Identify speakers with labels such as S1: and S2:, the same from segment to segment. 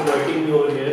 S1: inviting me over here.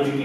S1: IGTV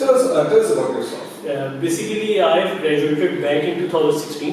S2: Tell us about yourself.
S1: Basically I graduated back in 2016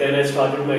S1: then I started my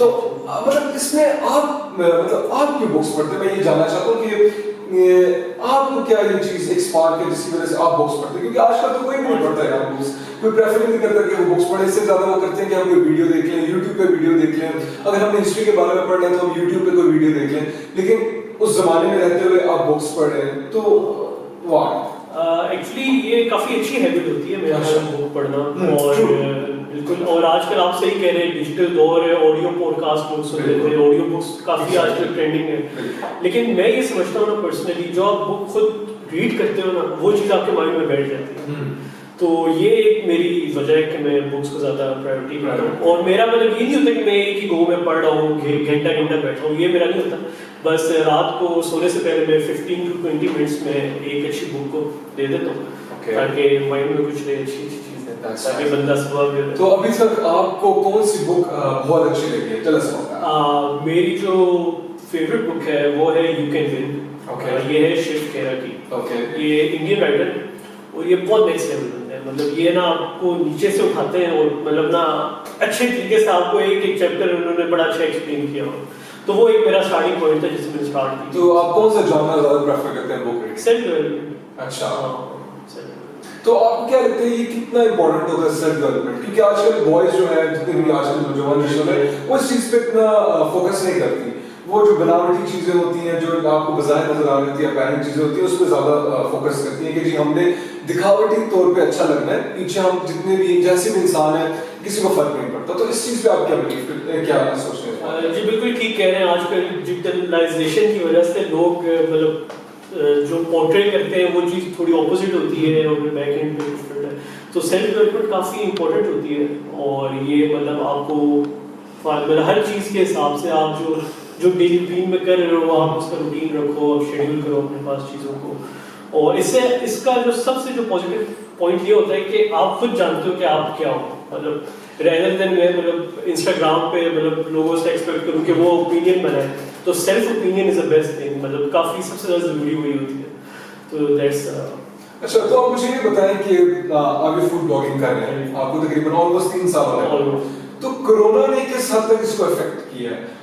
S2: تو مطلب اس میں آپ مطلب آپ کیوں بکس پڑھتے ہیں؟ میں یہ جاننا چاہتا ہوں کہ آپ کو کیا یہ چیز ایک اسپارک ہے جس کی وجہ سے آپ بکس پڑھتے ہیں؟ کیونکہ آج کل تو کوئی بھی نہیں پڑھتا ہے آپ بکس، کوئی پریفر نہیں کرتا کہ وہ بکس پڑھے، اس سے زیادہ وہ کرتے ہیں کہ ہم کوئی ویڈیو دیکھ لیں، یوٹیوب پہ ویڈیو دیکھ لیں، اگر ہم نے ہسٹری کے بارے میں پڑھنا ہے تو ہم یوٹیوب پہ کوئی ویڈیو دیکھ لیں، لیکن اس زمانے میں رہتے ہوئے آپ بکس پڑھ رہے ہیں تو واہ
S1: ایکچولی یہ کافی اچھی ہیبٹ ہوتی ہے میرا بک پڑھنا، اور بالکل، اور آج کل آپ صحیح کہہ رہے ہیں ڈیجیٹل دور ہے، آڈیو پوڈ کاسٹ لوگ سن لیتے ہیں، آڈیو بکس کافی آج کل ٹرینڈنگ ہے، لیکن میں یہ سمجھتا ہوں نا پرسنلی جو آپ بک خود ریڈ کرتے ہو نا وہ چیز آپ کے مائنڈ میں بیٹھ جاتی ہے، تو یہ ایک میری وجہ ہے کہ میں بکس کو زیادہ پرائیورٹی کرتا ہوں، اور میرا مطلب یہ نہیں ہوتا کہ میں ایک ہی گو میں پڑھ رہا ہوں گھنٹہ گھنٹہ بیٹھا ہوں، یہ میرا نہیں ہوتا، بس رات کو سونے سے پہلے میں 15 to 20 منٹس میں ایک اچھی بک کو دے دیتا ہوں تاکہ مائنڈ میں کچھ رہے، اچھی چیزیں تاکہ بندہ صبح بھی.
S2: تو ابھی تک آپ کو کون سی بک بہت اچھی لگی ہے؟ چلو
S1: میری جو فیوریٹ بک ہے وہ ہے یو کین ون، یہ ہے شیو کھیرا کی، یہ انڈین رائٹر، اور یہ بہت نیکسٹ لیول ہے، مطلب یہ نا آپ کو نیچے سے اٹھاتے ہیں اور مطلب نا اچھے طریقے سے آپ کو ایک ایک چیپٹر انہوں نے بڑا اچھا ایکسپلین کیا ہو، تو وہ ایک میرا اسٹارٹنگ پوائنٹ تھا جس میں اسٹارٹ کی.
S2: تو آپ کون سا جانر زیادہ پریفر کرتے ہیں بک ریڈنگ؟
S1: Self development.
S2: اچھا، تو آپ کو کیا لگتا ہے یہ کتنا امپورٹنٹ ہوتا ہے سیلف ڈیولپمنٹ؟ کیونکہ آج کل بوائز جو ہے جتنے بھی آج کل نوجوان نسل ہے وہ اس چیز پہ اتنا فوکس نہیں کرتی، وہ جو بناوٹی چیزیں ہوتی ہیں جو آپ کو بظاہر نظر آ رہی ہیں اپیرنٹ چیزیں ہوتی ہیں اس پہ زیادہ فوکس کرتی ہیں کہ جی ہم نے دکھاوٹی طور پہ اچھا لگنا ہے، پیچھے ہم جتنے بھی جیسے بھی انسان ہیں کسی کو فرق نہیں پڑتا. تو اس چیز پہ آپ کیا بلیو کرتے ہیں، کیا سوچتے ہیں؟
S1: جی بالکل ٹھیک کہہ رہے ہیں، آج کل ڈیجیٹلائزیشن کی وجہ سے لوگ مطلب جو پورٹریٹ کرتے ہیں وہ چیز تھوڑی اپوزٹ ہوتی ہے اور بیک اینڈ پہ ڈفرینٹ ہے، تو سیلف ڈیولپمنٹ کافی امپورٹنٹ ہوتی ہے، اور یہ مطلب آپ کو مطلب ہر چیز کے حساب سے آپ جو ڈیلی روٹین میں کر رہے ہو آپ اس کا روٹین رکھو، آپ شیڈیول کرو اپنے پاس چیزوں کو، اور اس کا جو سب سے جو پازیٹیو پوائنٹ یہ ہوتا ہے کہ آپ خود جانتے ہو کہ آپ کیا ہو، مطلب ریدر دین میں مطلب انسٹاگرام پہ مطلب لوگوں سے ایکسپیکٹ کروں کہ وہ اوپینین بنائے، تو self opinion is a best thing, مطلب کافی سب سے زیادہ ضروری وہی ہوتی ہے. تو دیٹس
S2: اچھا. تو آپ مجھے یہ بتائیں کہ آپ یہ فوڈ بلاگنگ کر رہے ہیں، آپ کو تقریباً آلموسٹ 3 سال ہو گئے، تو کرونا نے کس حد تک اس کو افیکٹ کیا ہے؟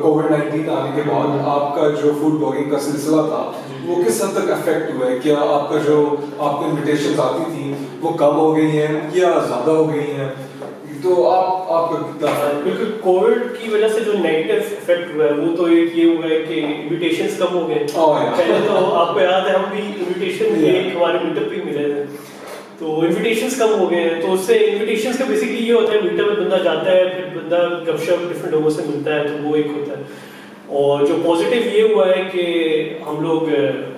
S2: کووڈ-19 آنے کے بعد آپ کا جو فوڈ بلاگنگ کا سلسلہ تھا وہ کس حد تک افیکٹ ہوا ہے؟ کیا آپ کا جو آپ کو انویٹیشنز آتی تھیں وہ کم ہو گئی ہیں یا زیادہ ہو گئی ہیں؟ تو آپ کا کتنا؟
S1: بالکل کووڈ کی وجہ سے جو نیگیٹو افیکٹ ہوا ہے وہ تو ایک یہ ہوا ہے کہ انویٹیشنز کم ہو گئے. پہلے تو آپ کو یاد ہے ہم بھی انویٹیشن ایک ہمارے میٹ اپ پہ ملے تھے، تو انویٹیشنز کم ہو گئے ہیں، تو اس سے انویٹیشنز کا بیسکلی یہ ہوتا ہے میٹ اپ میں بندہ جاتا ہے پھر بندہ گپ شپ ڈفرینٹ لوگوں سے ملتا ہے، تو وہ ایک ہوتا ہے. اور جو پازیٹیو یہ ہوا ہے کہ ہم لوگ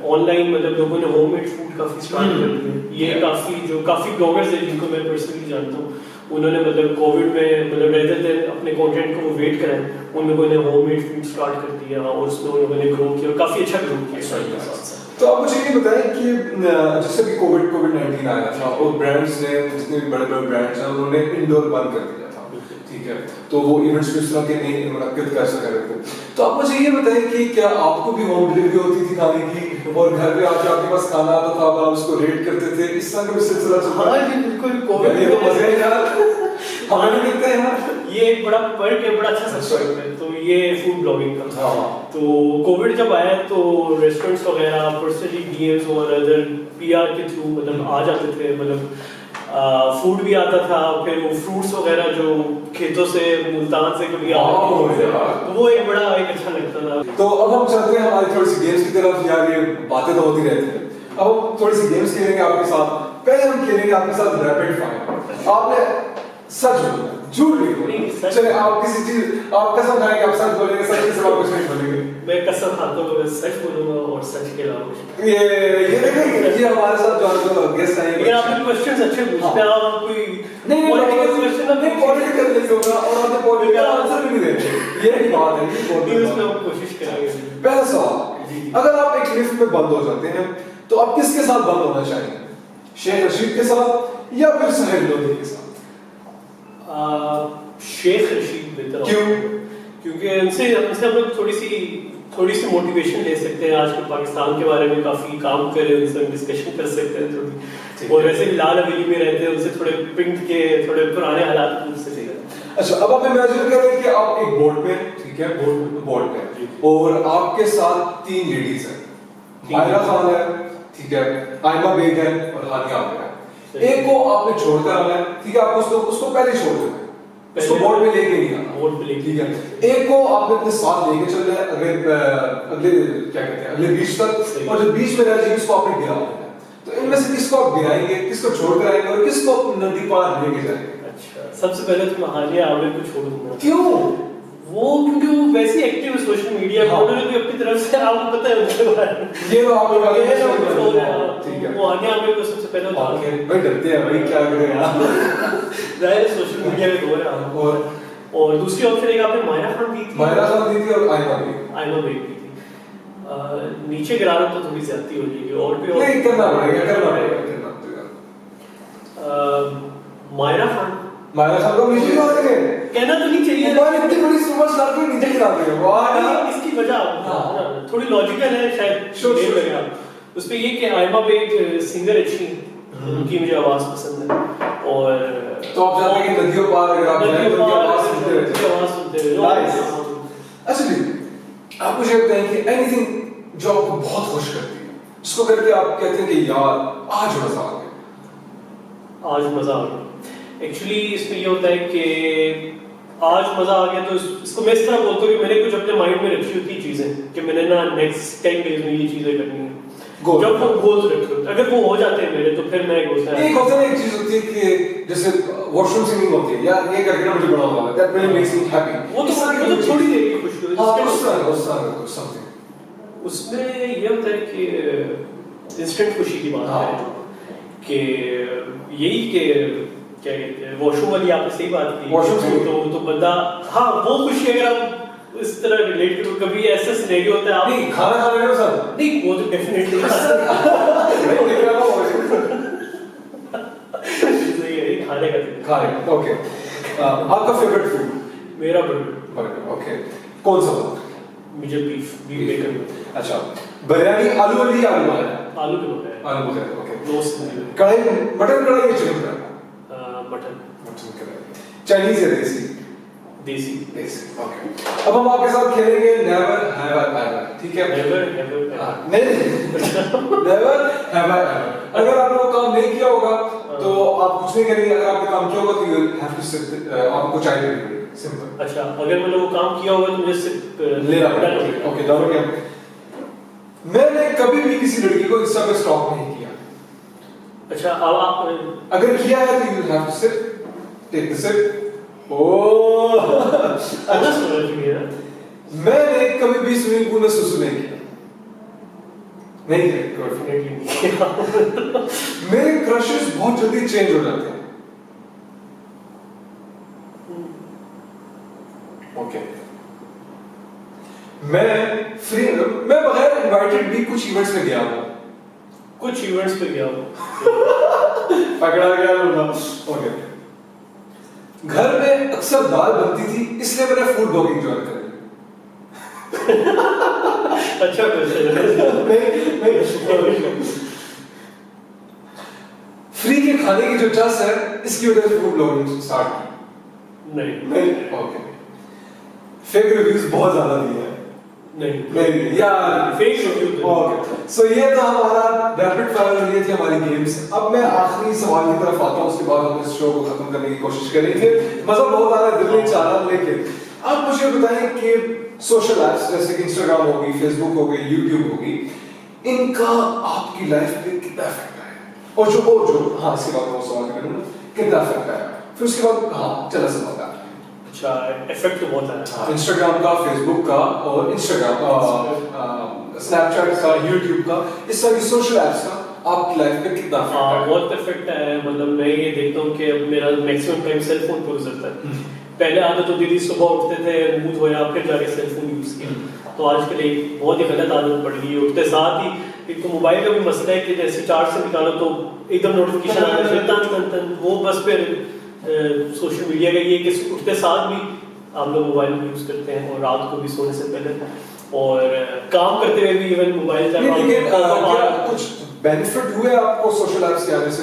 S1: آن لائن مطلب لوگوں نے ہوم میڈ فوڈ کافی اسٹارٹ کر دیا. یہ کافی بلاگرز ہیں جن کو میں پرسنلی جانتا ہوں، انہوں نے مطلب کووڈ میں مطلب ریدر دین اپنے کانٹینٹ کو وہ ویٹ کریں، ان لوگوں نے ہوم میڈ فوڈ اسٹارٹ کر دیا اور اس میں ان لوگوں نے گرو کیا اور کافی اچھا گرو کیا.
S2: تو آپ مجھے یہ بتائیں کہ جیسے کہ کووڈ-19 آیا تھا اور برانڈس نے جتنے بھی بڑے بڑے برانڈس ہیں انہوں نے انڈور بند کر دیا تھا، ٹھیک ہے، تو وہ ایونٹس بھی اس طرح کے نہیں منعقد کر سکے تھے. تو آپ مجھے یہ بتائیں کہ کیا آپ کو بھی ہوم ڈلیوری ہوتی تھی کھانے کی اور گھر پہ آ کے آپ کے پاس کھانا آتا تھا آپ اس کو ریٹ کرتے تھے، اس طرح کا بھی سلسلہ چلتا ہے؟
S1: ہاں جی بالکل، کووڈ
S2: یہ تو مزے ہیں یار، ہمیں بھی دیکھتے ہیں یار، یہ
S1: ایک بڑا پرک ہے، بڑا اچھا سبسکرائب ہے. تو یہ فوڈ بلاگنگ کا تو کووڈ جب آیا تو ریسٹورینٹس وغیرہ پرسنلی ڈی ایمز اور ادر پی آر کے تھرو مطلب آ جاتے تھے، مطلب فوڈ بھی آتا تھا، پھر وہ فروٹس وغیرہ جو کھیتوں سے ملتان سے کبھی آتے تھے، تو وہ ایک بڑا ایک اچھا لگتا تھا.
S2: تو اب ہم چلتے ہیں ہماری تھوڑی سی گیمس کی طرف. یار یہ باتیں تو ہوتی رہتی ہیں، اب ہم تھوڑی سی گیمس کھیلیں گے آپ کے ساتھ. پہلے ہم کھیلیں گے آپ کے ساتھ ریپڈ فائر. آپ نے سچ بولنا، جھوٹ نہیں بولنا. چلے آپ کسی چیز آپ قسم کھائیں کہ آپ سچ بولیں گے، سچ کے سوا کچھ نہیں بولیں گے.
S1: میں قسم کھاتا ہوں کہ میں سچ بولوں گا اور سچ کے علاوہ
S2: یہ دیکھیں یہ ہمارے ساتھ جو گیسٹ آئیں گے
S1: آپ نے کوسچنز اچھے پوچھتے ہیں، آپ کوئی
S2: نہیں پولیٹیکل نہیں ہوگا اور آپ نے پولیٹیکل آنسر بھی نہیں دیں گے، یہ بات ہے.
S1: اس میں ہم کوشش کریں گے.
S2: پہلا سوال، اگر آپ ایک لفٹ میں بند ہو جاتے ہیں تو آپ کس کے ساتھ بند ہونا چاہیں گے؟ شیخ رشید کے ساتھ یا پھر سہیل لودھی کے ساتھ؟
S1: شیخ رشید بہتر.
S2: کیوں؟
S1: کیونکہ ان سے ہم لوگ تھوڑی سی موٹیویشن لے سکتے ہیں. آج کل پاکستان کے بارے میں کافی کام کر رہے ہیں، ان سے ہم ڈسکشن کر سکتے ہیں تھوڑی، اور ویسے بھی لال حویلی میں رہتے ہیں، ان سے تھوڑے پنٹ کے تھوڑے پرانے حالات پوچھ سکتے ہیں.
S2: اچھا اب آپ امیجن کریں کہ آپ ایک بورڈ پہ ہیں, ٹھیک ہے, بورڈ پہ, اور آپ کے ساتھ 3 لیڈیز ہیں, مائرہ خان ہے, ٹھیک ہے, آئمہ بیگ ہے اور ہانیہ عامر ہے. ایک کو آپ نے چھوڑ کر آنا ہے, ٹھیک ہے, آپ اس کو پہلے چھوڑ دیتے ہیں, اس کو بورڈ پہ لے کے نہیں آنا,
S1: بورڈ پہ لے,
S2: ٹھیک ہے. ایک کو آپ نے اپنے ساتھ لے کے چل رہے ہیں اگلے کیا کہتے ہیں اگلے بیچ تک, اور جو بیچ میں رہ جائے اس کو آپ نے گرا دینا ہے. تو ان میں سے کس کو آپ گرائیں گے, کس کو چھوڑ کر آئیں گے, اور کس کو ندی پار لے کے جائیں گے؟
S1: اچھا سب سے پہلے تو میں ہانیہ عامر کو چھوڑ دوں گا.
S2: کیوں؟
S1: وہ کیونکہ وہ ویسے ایکٹیو ہے سوشل میڈیا پہ, انہوں نے بھی اپنی طرف سے آپ کو پتہ ہے ان کے بارے میں,
S2: یہ تو آپ کو
S1: ٹھیک ہے, وہ ہانیہ عامر کو سب سے پہلے اٹھا کے
S2: بھائی ڈرتے ہیں بھائی کیا کریں آپ,
S1: ظاہر سوشل میڈیا پہ دور ہے. اور دوسری آپشن ایک آپ نے مائرہ خان دی تھی,
S2: مائرہ خان دی تھی اور آئمہ بیگ
S1: دی تھی. نیچے گرانا تو تھوڑی زیادتی ہو جائے گی, اور بھی
S2: نہیں کرنا پڑے گا.
S1: مائرہ خان
S2: کو نیچے گرا دیں گے,
S1: کہنا تو نہیں چاہیے
S2: موبائل اتنی بڑی سپر اسٹار کو نیچے گرا دیں گے. واہ,
S1: اس کی وجہ تھوڑی لاجیکل ہے شاید. اس پہ یہ کہ آئمہ بیگ سنگر اچھی ہیں, ان کی مجھے آواز پسند ہے, اور
S2: تو آپ چاہتے ہیں کہ ندیوں پار اگر آپ جائیں تو ان کی آواز سنتے رہیں. اچھا جی, آپ مجھے بتائیں کہ اینی تھنگ جو آپ کو بہت خوش کرتی ہے, اس کو کر کے آپ کہتے ہیں کہ یار آج مزہ آ گیا,
S1: آج مزہ آ گیا. ایکچولی اس میں یہ ہوتا ہے کہ آج مزہ آ گیا تو اس کو میں اس طرح بولتا ہوں کہ میں نے کچھ اپنے مائنڈ میں رکھی ہوتی چیزیں کہ میں نے نا نیکسٹ 10 ڈیز میں یہ چیزیں کرنی ہیں, جب وہ گولز رکھے ہوتے, اگر وہ ہو جاتے ہیں میرے تو پھر میں
S2: ایک ہوتا ہے, ایک چیز ہوتی ہے کہ جیسے واش روم سنگنگ ہوتی ہے, یار یہ کر کے نا مجھے بڑا ہوا ہے, that really makes me happy.
S1: وہ تو تھوڑی دیر کی خوشی
S2: ہوتی ہے.
S1: اس میں یہ ہوتا ہے کہ انسٹنٹ خوشی کی بات ہے کہ یہی کہ کیا کہتے ہیں واش روم والی, آپ نے صحیح بات کی, تو بندہ ہاں وہ خوشی اگر آپ اس طرح ریلیٹ کرو, کبھی ایسا سینیریو ہوتا ہے آپ
S2: نہیں کھانا کھانے کا سر
S1: نہیں, وہ تو ڈیفینیٹلی کھانے کا.
S2: اوکے, آپ کا فیوریٹ فوڈ؟
S1: میرا برگر.
S2: اوکے, کون سا والا؟
S1: مجھے بیف بیکن.
S2: اچھا, بریانی آلو والی یا آلو والا؟
S1: آلو کے بغیر.
S2: آلو بغیر. اوکے,
S1: نو
S2: کڑھائی مٹن کڑھائی یا چکن کڑھائی؟
S1: مٹن
S2: کڑھائی. چائنیز یا دیسی؟
S1: دیسی.
S2: اوکے, اب ہم آپ کے ساتھ کھیلیں گے نیور ہیو آئی ایور, ٹھیک ہے؟ Never have I ever. اگر آپ نے وہ کام نہیں کیا ہوگا تو آپ کچھ نہیں کریں گے, اگر آپ نے کام کیا ہوگا تو یو ہیو ٹو سٹ, آپ کو چائے لینی پڑے گی, سمپل.
S1: اچھا, اگر میں نے وہ کام کیا ہوگا تو مجھے صرف
S2: لینا پڑے گا. اوکے, ڈاؤن کیا, میں نے کبھی بھی کسی لڑکی کو انسٹا پہ سٹاک نہیں کیا.
S1: اچھا, اب آپ
S2: اگر کیا ہے تو یو ہیو ٹو سٹ, ٹیک دی سٹ. اوہ میں نے کبھی بھی سوئمنگ پول میں سسو نہیں کیا. نہیں کیا. میرے کرشز بہت جلدی چینج ہو جاتے ہیں. اوکے, میں بغیر انوائٹڈ بھی کچھ ایونٹس میں گیا ہوں.
S1: کچھ ایونٹس پہ گیا ہوں.
S2: پکڑا گیا لوگا. اوکے, گھر میں اکثر دال بنتی تھی اس لیے میں نے فوڈ بلاگنگ جوائن کر لی.
S1: اچھا
S2: فری کے کھانے کی جو چس ہے اس کی وجہ سے فوڈ بلاگنگ اسٹارٹ کی. نہیں. اوکے, فیک ریویوز بہت زیادہ دیے ہیں. نہیں یار,
S1: فیک ریویوز.
S2: اوکے, سو یہ تھا ہمارا ریپڈ فائر, یہ تھی ہماری گیمز. اب میں آخری سوال کی طرف آتا ہوں, اس کے بعد ہم اس شو کو ختم کرنے کی کوشش کریں گے. مزہ بہت آ رہا ہے, دل نہیں چاہ رہا, لیکن آپ مجھے بتائیں کہ سوشل ایپس جیسے کہ انسٹاگرام ہوگی, فیس بک ہوگی, یوٹیوب ہوگی, ان کا آپ کی لائف پہ کتنا افیکٹ آیا, اور جو ہاں اس کے بعد میں سوال کروں گا کتنا افیکٹ آیا, پھر اس کے بعد ہاں چلا سوال کا.
S1: اچھا, افیکٹ تو بہت آیا
S2: انسٹاگرام کا, فیس بک کا, اور انسٹاگرام, اسنیپ چیٹ کا, یوٹیوب کا, اس ساری سوشل ایپس کا آپ کی لائف پہ کتنا افیکٹ آیا؟
S1: بہت افیکٹ ہے. مطلب میں یہ دیکھتا ہوں کہ میرا میکسیمم ٹائم سیل فون پہ گزرتا ہے. پہلے عادت ہوتی تھی صبح اٹھتے تھے, منہ دھویا, پھر جا کے سیل فون یوز کیا. تو آج کل ایک بہت ہی غلط عادت پڑ گئی ہے. اٹھتے ساتھ ہی ایک تو موبائل کا بھی مسئلہ ہے کہ جیسے چارج سے نکالو تو ایک دم نوٹیفیکیشن آ رہا ہے, تن تن وہ بس پھر سوشل میڈیا کا یہ کہ اٹھتے ساتھ بھی آپ لوگ موبائل یوز کرتے ہیں, اور رات کو بھی سونے سے پہلے, اور کام کرتے ہوئے بھی ایون موبائل
S2: کچھ بینیفٹ ہوئے آپ کو سوشل ایپس کے آنے سے؟